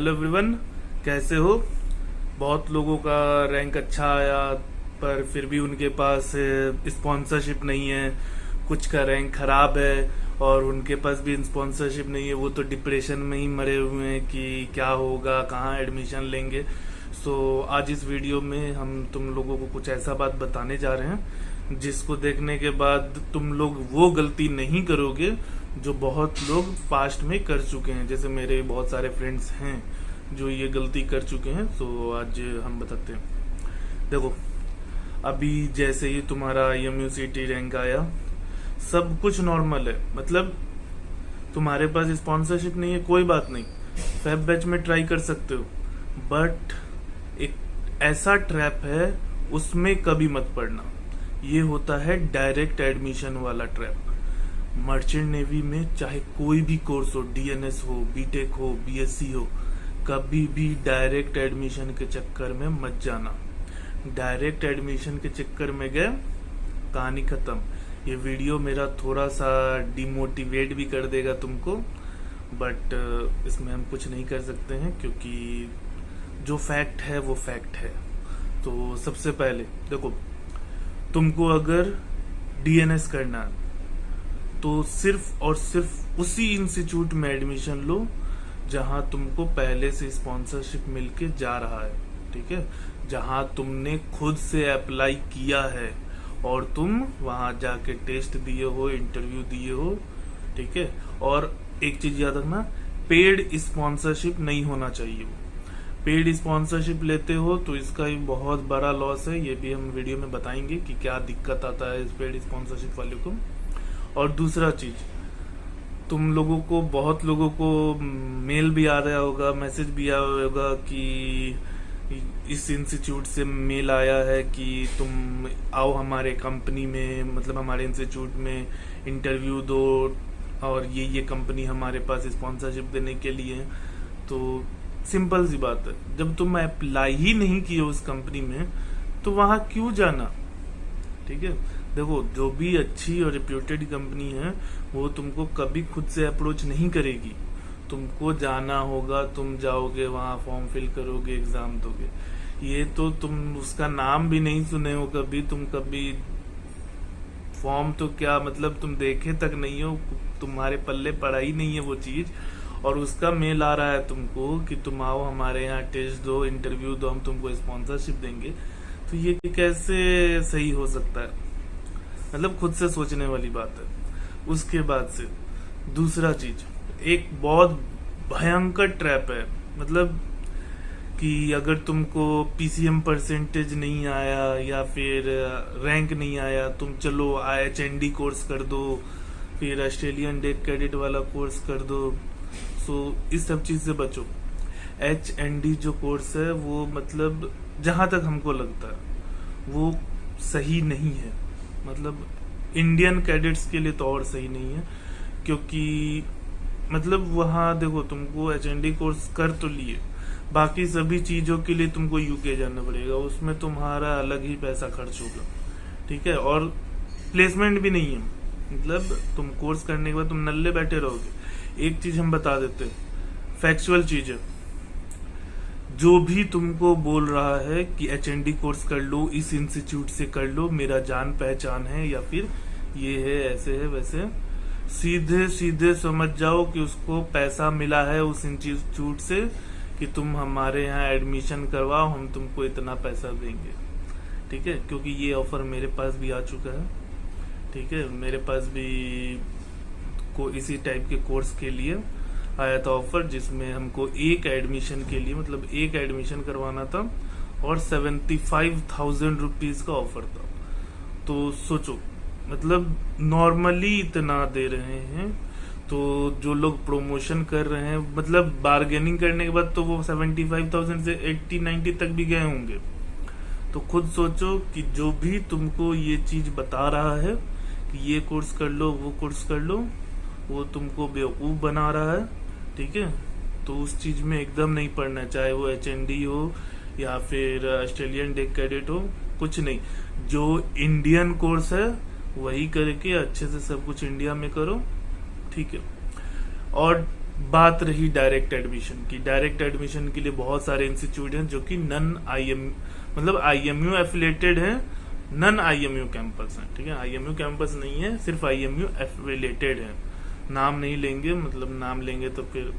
Hello everyone, कैसे हो। बहुत लोगों का रैंक अच्छा आया पर फिर भी उनके पास स्पॉन्सरशिप नहीं है। कुछ का रैंक खराब है और उनके पास भी स्पॉन्सरशिप नहीं है। वो तो डिप्रेशन में ही मरे हुए हैं कि क्या होगा, कहाँ एडमिशन लेंगे। सो आज इस वीडियो में हम तुम लोगों को कुछ ऐसा बात बताने जा रहे हैं जिसको देखने के बाद तुम लोग वो गलती नहीं करोगे जो बहुत लोग पास्ट में कर चुके हैं। जैसे मेरे बहुत सारे फ्रेंड्स हैं जो ये गलती कर चुके हैं। तो आज हम बताते हैं। देखो, अभी जैसे ही तुम्हारा एमयूसीटी रैंक आया, सब कुछ नॉर्मल है। मतलब तुम्हारे पास स्पॉन्सरशिप नहीं है, कोई बात नहीं, फैब बैच में ट्राई कर सकते हो। बट एक ऐसा ट्रैप है, उसमें कभी मत पड़ना। ये होता है डायरेक्ट एडमिशन वाला ट्रैप। मर्चेंट नेवी में चाहे कोई भी कोर्स हो, डीएनएस हो, बीटेक हो, बीएससी हो, कभी भी डायरेक्ट एडमिशन के चक्कर में मत जाना। डायरेक्ट एडमिशन के चक्कर में गए, कहानी खत्म। ये वीडियो मेरा थोड़ा सा डिमोटिवेट भी कर देगा तुमको, बट इसमें हम कुछ नहीं कर सकते हैं क्योंकि जो फैक्ट है वो फैक्ट है। तो सबसे पहले देखो, तुमको अगर डीएनएस करना है तो सिर्फ और सिर्फ उसी इंस्टीट्यूट में एडमिशन लो जहां तुमको पहले से स्पॉन्सरशिप मिलके जा रहा है। ठीक है, जहां तुमने खुद से अप्लाई किया है और तुम वहां जाके टेस्ट दिए हो, इंटरव्यू दिए हो। ठीक है, और एक चीज याद रखना, पेड स्पॉन्सरशिप नहीं होना चाहिए। पेड स्पॉन्सरशिप लेते हो तो इसका एक बहुत बड़ा लॉस है। ये भी हम वीडियो में बताएंगे कि क्या दिक्कत आता है इस पेड स्पॉन्सरशिप वाले को। और दूसरा चीज, तुम लोगों को, बहुत लोगों को मेल भी आ रहा होगा, मैसेज भी आया होगा कि इस इंस्टीट्यूट से मेल आया है कि तुम आओ हमारे कंपनी में, मतलब हमारे इंस्टीट्यूट में इंटरव्यू दो और ये कंपनी हमारे पास स्पॉन्सरशिप देने के लिए है। तो सिंपल सी बात है, जब तुम अप्लाई ही नहीं किए उस कंपनी में तो वहां क्यों जाना। ठीक है, देखो, जो भी अच्छी और रिप्यूटेड कंपनी है वो तुमको कभी खुद से अप्रोच नहीं करेगी। तुमको जाना होगा, तुम जाओगे वहां, फॉर्म फिल करोगे, एग्जाम दोगे। ये तो तुम उसका नाम भी नहीं सुने हो कभी, तुम कभी फॉर्म तो क्या मतलब तुम देखे तक नहीं हो, तुम्हारे पल्ले पड़ा ही नहीं है वो चीज, और उसका मेल आ रहा है तुमको कि तुम आओ हमारे यहाँ, टेस्ट दो, इंटरव्यू दो, हम तुमको स्पॉन्सरशिप देंगे। तो ये कैसे सही हो सकता है। मतलब खुद से सोचने वाली बात है। उसके बाद से दूसरा चीज, एक बहुत भयंकर ट्रैप है। मतलब कि अगर तुमको पीसीएम परसेंटेज नहीं आया या फिर रैंक नहीं आया, तुम चलो HND कोर्स कर दो, फिर ऑस्ट्रेलियन डेक क्रेडिट वाला कोर्स कर दो। सो इस सब चीज से बचो। HND जो कोर्स है वो, मतलब जहां तक हमको लगता है वो सही नहीं है। मतलब इंडियन कैडेट्स के लिए तो और सही नहीं है, क्योंकि मतलब वहां देखो, तुमको HND कोर्स कर तो लिए, बाकी सभी चीजों के लिए तुमको यूके जाना पड़ेगा, उसमें तुम्हारा अलग ही पैसा खर्च होगा। ठीक है, और प्लेसमेंट भी नहीं है। मतलब तुम कोर्स करने के बाद तुम नल्ले बैठे रहोगे। एक चीज हम बता देते, फैक्चुअल चीज है, जो भी तुमको बोल रहा है कि HND कोर्स कर लो, इस इंस्टीट्यूट से कर लो, मेरा जान पहचान है, या फिर ये है, ऐसे है, वैसे, सीधे सीधे समझ जाओ कि उसको पैसा मिला है उस इंस्टीट्यूट से कि तुम हमारे यहाँ एडमिशन करवाओ, हम तुमको इतना पैसा देंगे। ठीक है, क्योंकि ये ऑफर मेरे पास भी आ चुका है। ठीक है, मेरे पास भी इसी टाइप के कोर्स के लिए आया था ऑफर, जिसमें हमको एक एडमिशन के लिए, मतलब एक एडमिशन करवाना था और 75,000 रुपीज का ऑफर था। तो सोचो, मतलब नॉर्मली इतना दे रहे हैं, तो जो लोग प्रमोशन कर रहे हैं, मतलब बार्गेनिंग करने के बाद तो वो 75,000 से 80-90 तक भी गए होंगे। तो खुद सोचो कि जो भी तुमको ये चीज बता रहा है कि ये कोर्स कर लो, वो कोर्स कर लो, वो तुमको बेवकूफ बना रहा है। ठीक है, तो उस चीज में एकदम नहीं पढ़ना, चाहे वो HND हो या फिर ऑस्ट्रेलियन डेक क्रेडिट हो, कुछ नहीं। जो इंडियन कोर्स है वही करके अच्छे से सब कुछ इंडिया में करो। ठीक है, और बात रही डायरेक्ट एडमिशन की। डायरेक्ट एडमिशन के लिए बहुत सारे इंस्टीट्यूट हैं जो कि नन आईएम मतलब आईएमयू एफिलेटेड है, नन आईएमयू कैंपस है। ठीक है, आईएमयू कैंपस नहीं है, सिर्फ आईएमयू एफिलेटेड है। नाम नहीं लेंगे, मतलब नाम लेंगे तो फिर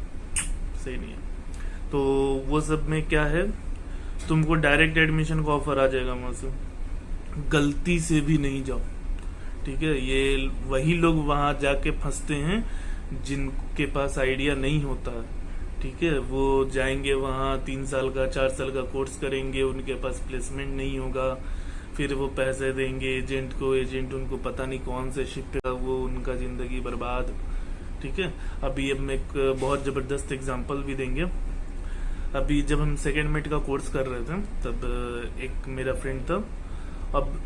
सही नहीं है। तो वो सब में क्या है, तुमको डायरेक्ट एडमिशन का ऑफर आ जाएगा वहां से, गलती से भी नहीं जाओ। ठीक है, ये वही लोग वहां जाके फंसते हैं जिनके पास आइडिया नहीं होता है। ठीक है, वो जाएंगे वहां 3 साल का 4 साल का कोर्स करेंगे, उनके पास प्लेसमेंट नहीं होगा, फिर वो पैसे देंगे एजेंट को, एजेंट उनको पता नहीं कौन से शिप पे, वो उनका जिंदगी बर्बाद। ठीक है, अभी हम एक बहुत जबरदस्त एग्जांपल भी देंगे। अभी जब हम सेकेंड मेट का कोर्स कर रहे थे तब एक मेरा फ्रेंड था। अब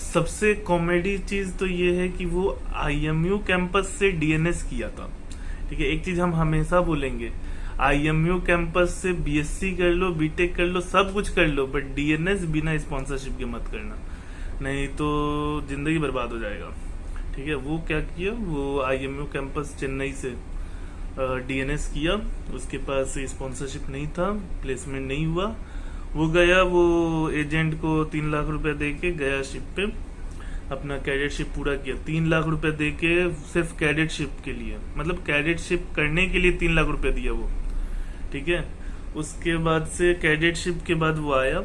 सबसे कॉमेडी चीज तो ये है कि वो आईएमयू कैंपस से डीएनएस किया था। ठीक है, एक चीज हम हमेशा बोलेंगे, आईएमयू कैंपस से बीएससी कर लो, बीटेक कर लो, सब कुछ कर लो, बट डीएनएस बिना स्पॉन्सरशिप के मत करना, नहीं तो जिंदगी बर्बाद हो जाएगा। ठीक है, वो क्या किया, वो आईएमयू कैंपस चेन्नई से डीएनएस किया, उसके पास स्पॉन्सरशिप नहीं था, प्लेसमेंट नहीं हुआ। वो गया, वो एजेंट को 3 लाख रुपए दे के गया शिप पे, अपना कैडेटशिप पूरा किया। 3 लाख रुपए दे के सिर्फ कैडेटशिप के लिए, मतलब कैडेटशिप करने के लिए 3 लाख रुपए दिया वो। ठीक है, उसके बाद से कैडेटशिप के बाद वो आया,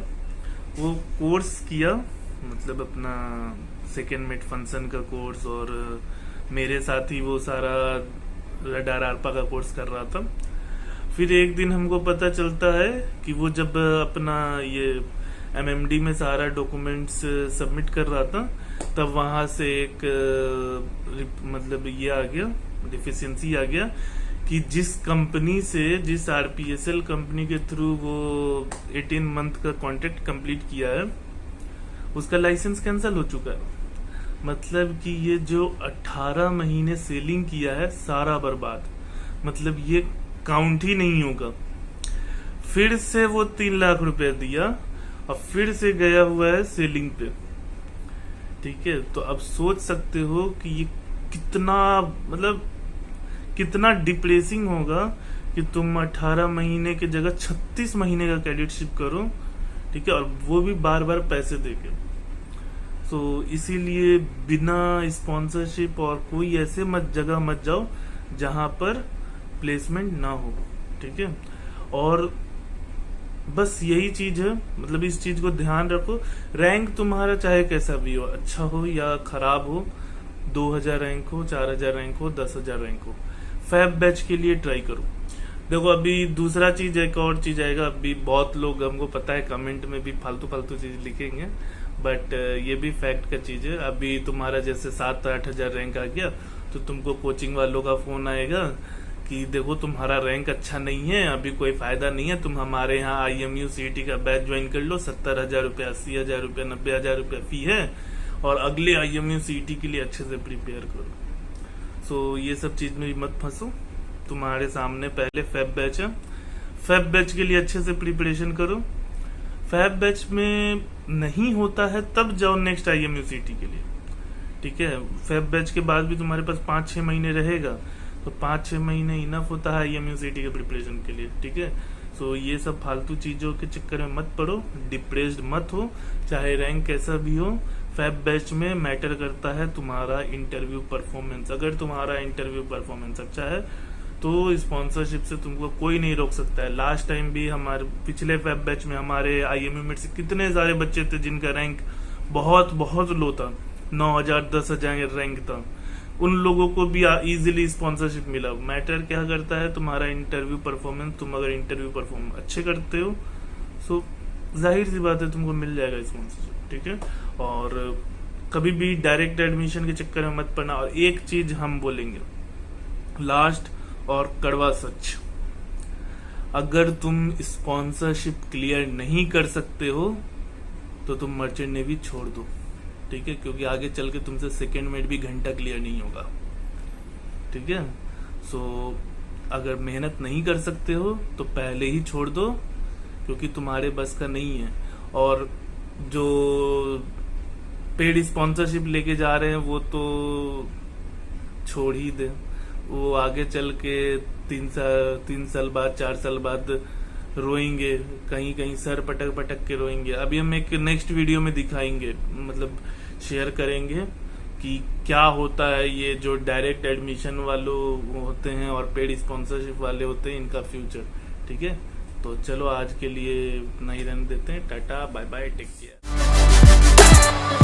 वो कोर्स किया, मतलब अपना सेकेंड मेट फंक्शन का कोर्स, और मेरे साथ ही वो सारा रडार आरपा का कोर्स कर रहा था। फिर एक दिन हमको पता चलता है कि वो जब अपना ये एमएमडी में सारा डॉक्यूमेंट्स सबमिट कर रहा था, तब वहां से एक मतलब ये आ गया, डिफिशियंसी आ गया कि जिस कंपनी से, जिस आरपीएसएल कंपनी के थ्रू वो 18 मंथ का कॉन्ट्रैक्ट कंप्लीट किया है, उसका लाइसेंस कैंसिल हो चुका है। मतलब कि ये जो 18 महीने सेलिंग किया है सारा बर्बाद, मतलब ये काउंट ही नहीं होगा। फिर से वो 3 लाख रुपए दिया और फिर से गया हुआ है सेलिंग पे। ठीक है, तो अब सोच सकते हो कि ये कितना, मतलब कितना डिप्रेसिंग होगा कि तुम 18 महीने की जगह 36 महीने का कैडेटशिप करो। ठीक है, और वो भी बार बार पैसे देके। तो इसीलिए बिना स्पॉन्सरशिप और कोई ऐसे जगह मत जाओ जहां पर प्लेसमेंट ना हो। ठीक है, और बस यही चीज है, मतलब इस चीज को ध्यान रखो। रैंक तुम्हारा चाहे कैसा भी हो, अच्छा हो या खराब हो, 2000 रैंक हो, 4000 रैंक हो, 10,000 रैंक हो, फैब बैच के लिए ट्राई करो। देखो अभी दूसरा चीज, एक और चीज आएगा। अभी बहुत लोग, हमको पता है, कमेंट में भी फालतू फालतू चीज लिखेंगे, बट ये भी फैक्ट का चीज है। अभी तुम्हारा जैसे 7-8 हजार रैंक आ गया तो तुमको कोचिंग वालों का फोन आएगा कि देखो तुम्हारा रैंक अच्छा नहीं है, अभी कोई फायदा नहीं है, तुम हमारे यहाँ आईएमयू सीईटी का बैच ज्वाइन कर लो, 70,000 रुपया, 80,000 रुपया, 90,000 रुपया फी है, और अगले आईएमयू सीईटी के लिए अच्छे से प्रिपेयर करो। सो ये सब चीज में भी मत फंसो। तुम्हारे सामने पहले फैब बैच है, फैब बैच के लिए अच्छे से प्रिपरेशन करो। फैब बैच में नहीं होता है तब जाओ नेक्स्ट आईएमयू सीईटी के लिए। ठीक है, फैब बैच के बाद भी तुम्हारे पास 5-6 महीने रहेगा, तो 5-6 महीने इनफ होता है आईएमयू सीईटी के प्रिपरेशन के लिए। ठीक है, सो ये सब फालतू चीजों के चक्कर में मत पड़ो, डिप्रेस्ड मत हो, चाहे रैंक कैसा भी हो। फैब बैच में मैटर करता है तुम्हारा इंटरव्यू परफॉर्मेंस। अगर तुम्हारा इंटरव्यू परफॉर्मेंस अच्छा है तो स्पॉन्सरशिप से तुमको कोई नहीं रोक सकता है। लास्ट टाइम भी हमारे पिछले फैब बैच में हमारे आईएमयू में से कितने सारे बच्चे थे जिनका रैंक बहुत बहुत लो था, 9,000 10,000 रैंक था, उन लोगों को भी इजीली स्पॉन्सरशिप मिला। मैटर क्या करता है तुम्हारा इंटरव्यू परफॉर्मेंस। तुम अगर इंटरव्यू परफॉर्मेंस अच्छे करते हो सो जाहिर सी बात है तुमको मिल जाएगा स्पॉन्सरशिप। ठीक है, और कभी भी डायरेक्ट एडमिशन के चक्कर में मत पड़ना। और एक चीज हम बोलेंगे लास्ट और कड़वा सच, अगर तुम स्पॉन्सरशिप क्लियर नहीं कर सकते हो तो तुम मर्चेंट नेवी छोड़ दो। ठीक है, क्योंकि आगे चल के तुमसे सेकेंड मेट भी घंटा क्लियर नहीं होगा। ठीक है, सो अगर मेहनत नहीं कर सकते हो तो पहले ही छोड़ दो, क्योंकि तुम्हारे बस का नहीं है। और जो पेड स्पॉन्सरशिप लेके जा रहे हैं वो तो छोड़ ही दे, वो आगे चल के 3 साल बाद 4 साल बाद रोएंगे, कहीं कहीं सर पटक पटक के रोएंगे। अभी हम एक नेक्स्ट वीडियो में दिखाएंगे, मतलब शेयर करेंगे कि क्या होता है ये जो डायरेक्ट एडमिशन वालों होते हैं और पेड स्पॉन्सरशिप वाले होते हैं, इनका फ्यूचर। ठीक है, तो चलो आज के लिए इतना ही रहने देते हैं। Tata bye bye, take care.